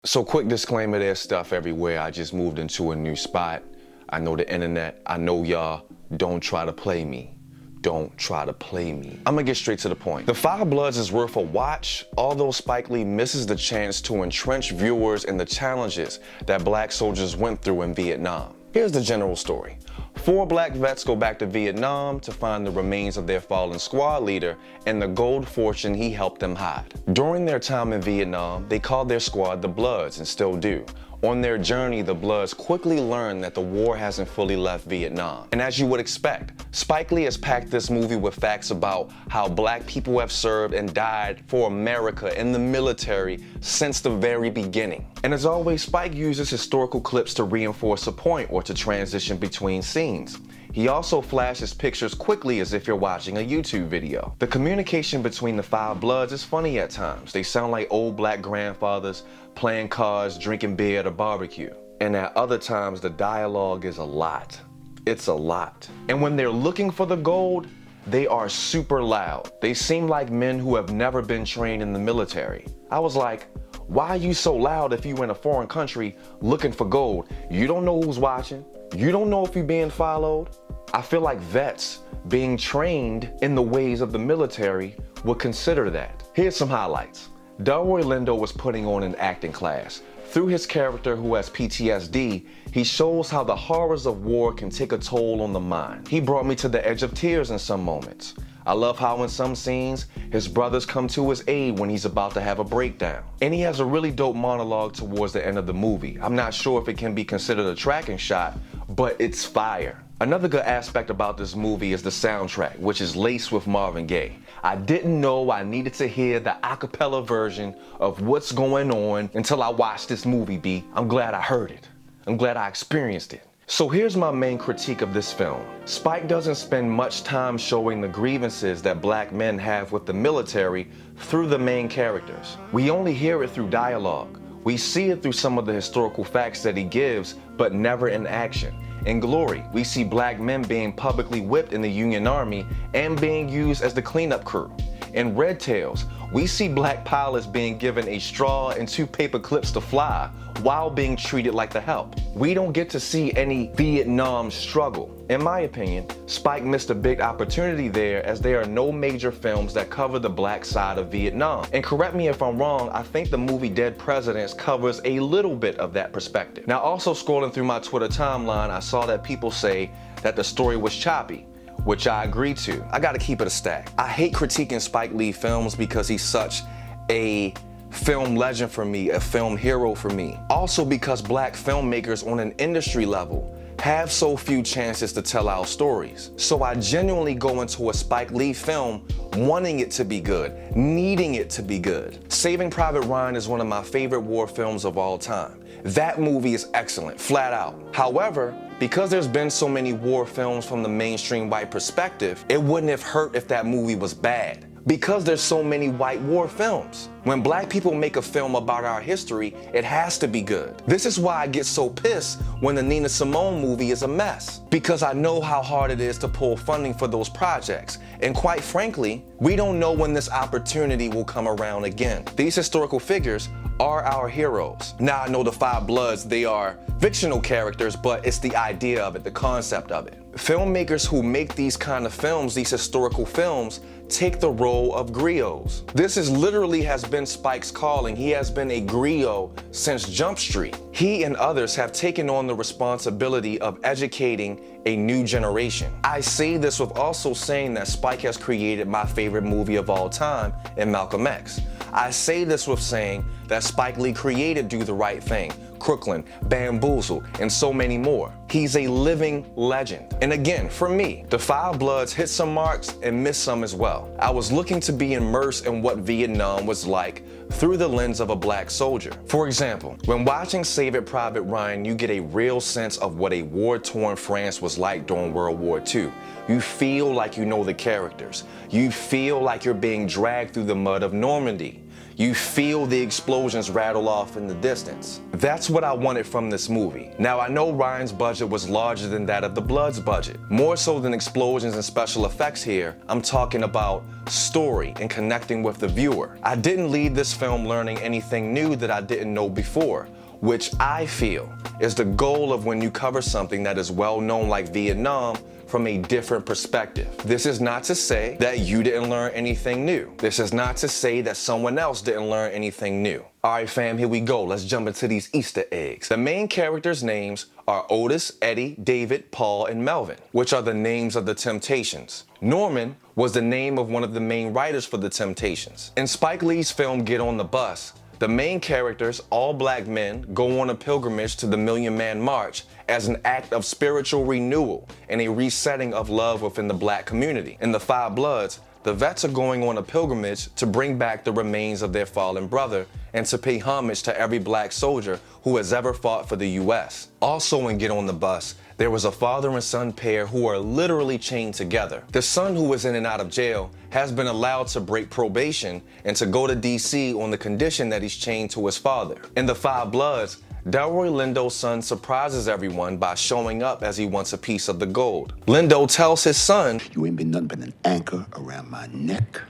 So quick disclaimer, there's stuff everywhere. I just moved into a new spot. I know the internet. I know y'all. Don't try to play me. Don't try to play me. I'm gonna get straight to the point. The Five Bloods is worth a watch, although Spike Lee misses the chance to entrench viewers in the challenges that black soldiers went through in Vietnam. Here's the general story. 4 black vets go back to Vietnam to find the remains of their fallen squad leader and the gold fortune he helped them hide. During their time in Vietnam, they called their squad the Bloods and still do. On their journey, the Bloods quickly learn that the war hasn't fully left Vietnam. And as you would expect, Spike Lee has packed this movie with facts about how black people have served and died for America in the military since the very beginning. And as always, Spike uses historical clips to reinforce a point or to transition between scenes. He also flashes pictures quickly as if you're watching a YouTube video. The communication between the Five Bloods is funny at times. They sound like old black grandfathers playing cards, drinking beer at a barbecue. And at other times, the dialogue is a lot. It's a lot. And when they're looking for the gold, they are super loud. They seem like men who have never been trained in the military. I was like, why are you so loud if you're in a foreign country looking for gold? You don't know who's watching. You don't know if you're being followed. I feel like vets being trained in the ways of the military would consider that. Here's some highlights. Delroy Lindo was putting on an acting class. Through his character who has PTSD, he shows how the horrors of war can take a toll on the mind. He brought me to the edge of tears in some moments. I love how in some scenes, his brothers come to his aid when he's about to have a breakdown. And he has a really dope monologue towards the end of the movie. I'm not sure if it can be considered a tracking shot, but it's fire. Another good aspect about this movie is the soundtrack, which is laced with Marvin Gaye. I didn't know I needed to hear the a cappella version of What's Going On until I watched this movie, B. I'm glad I heard it. I'm glad I experienced it. So here's my main critique of this film. Spike doesn't spend much time showing the grievances that black men have with the military through the main characters. We only hear it through dialogue. We see it through some of the historical facts that he gives, but never in action. In Glory, we see black men being publicly whipped in the Union Army and being used as the cleanup crew. In Red Tails, we see black pilots being given a straw and 2 paper clips to fly while being treated like the help. We don't get to see any Vietnam struggle. In my opinion, Spike missed a big opportunity there as there are no major films that cover the black side of Vietnam. And correct me if I'm wrong, I think the movie Dead Presidents covers a little bit of that perspective. Now, also scrolling through my Twitter timeline, I saw that people say that the story was choppy, which I agree to. I gotta keep it a stack. I hate critiquing Spike Lee films because he's such a film legend for me, a film hero for me. Also because black filmmakers on an industry level have so few chances to tell our stories. So I genuinely go into a Spike Lee film wanting it to be good, needing it to be good. Saving Private Ryan is one of my favorite war films of all time. That movie is excellent, flat out. However, because there's been so many war films from the mainstream white perspective, it wouldn't have hurt if that movie was bad. Because there's so many white war films. When black people make a film about our history, it has to be good. This is why I get so pissed when the Nina Simone movie is a mess. Because I know how hard it is to pull funding for those projects. And quite frankly, we don't know when this opportunity will come around again. These historical figures are our heroes. Now I know the Five Bloods, they are fictional characters, but it's the idea of it, the concept of it. Filmmakers who make these kind of films, these historical films, take the role of griots. This is literally has been Spike's calling. He has been a griot since Jump Street. He and others have taken on the responsibility of educating a new generation. I say this with also saying that Spike has created my favorite movie of all time in Malcolm X. I say this with saying that Spike Lee created Do the Right Thing, Crooklyn, Bamboozled, and so many more. He's a living legend. And again, for me, the Five Bloods hit some marks and missed some as well. I was looking to be immersed in what Vietnam was like through the lens of a black soldier. For example, when watching Saving Private Ryan, you get a real sense of what a war-torn France was like during World War II. You feel like you know the characters. You feel like you're being dragged through the mud of Normandy. You feel the explosions rattle off in the distance. That's what I wanted from this movie. Now I know Ryan's budget was larger than that of the Blood's budget. More so than explosions and special effects here, I'm talking about story and connecting with the viewer. I didn't leave this film learning anything new that I didn't know before, which I feel is the goal of when you cover something that is well known like Vietnam from a different perspective. This is not to say that you didn't learn anything new. This is not to say that someone else didn't learn anything new. All right, fam, here we go. Let's jump into these Easter eggs. The main characters' names are Otis, Eddie, David, Paul, and Melvin, which are the names of the Temptations. Norman was the name of one of the main writers for the Temptations. In Spike Lee's film Get on the Bus, the main characters, all black men, go on a pilgrimage to the Million Man March as an act of spiritual renewal and a resetting of love within the black community. In The Five Bloods, the vets are going on a pilgrimage to bring back the remains of their fallen brother and to pay homage to every black soldier who has ever fought for the U.S. Also in Get on the Bus, there was a father and son pair who are literally chained together. The son, who is in and out of jail, has been allowed to break probation and to go to D.C. on the condition that he's chained to his father. In The Five Bloods, Delroy Lindo's son surprises everyone by showing up as he wants a piece of the gold. Lindo tells his son, "You ain't been nothing but an anchor around my neck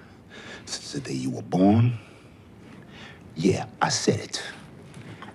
since the day you were born." Yeah, I said it.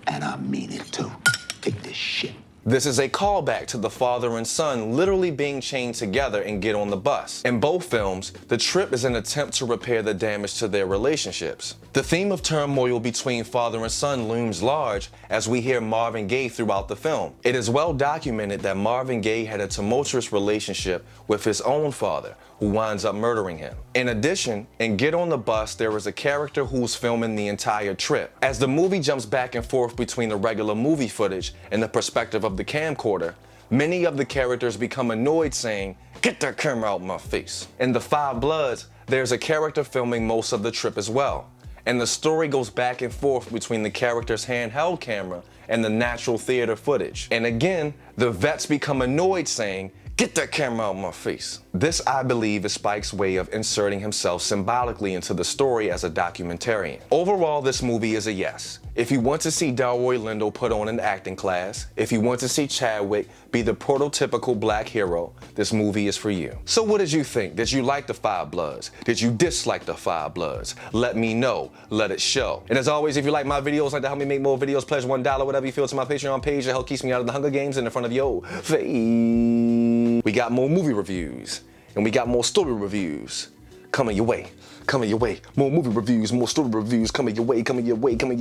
And I mean it too. Take this shit. This is a callback to the father and son literally being chained together and Get on the Bus. In both films, the trip is an attempt to repair the damage to their relationships. The theme of turmoil between father and son looms large as we hear Marvin Gaye throughout the film. It is well documented that Marvin Gaye had a tumultuous relationship with his own father, who winds up murdering him. In addition, in Get on the Bus, there is a character who's filming the entire trip. As the movie jumps back and forth between the regular movie footage and the perspective of the camcorder, many of the characters become annoyed, saying, "Get that camera out my face." In The Five Bloods, there's a character filming most of the trip as well, and the story goes back and forth between the character's handheld camera and the natural theater footage. And again, the vets become annoyed, saying, "Get that camera out my face." This, I believe, is Spike's way of inserting himself symbolically into the story as a documentarian. Overall, this movie is a yes. If you want to see Delroy Lindo put on an acting class, if you want to see Chadwick be the prototypical black hero, this movie is for you. So what did you think? Did you like The Five Bloods? Did you dislike The Five Bloods? Let me know. Let it show. And as always, if you like my videos, like to help me make more videos, pledge $1, whatever you feel, to my Patreon page. It helps keeps me out of the Hunger Games and in front of your face. We got more movie reviews, and we got more story reviews coming your way. Coming your way. More movie reviews, more story reviews coming your way, coming your way, coming your way.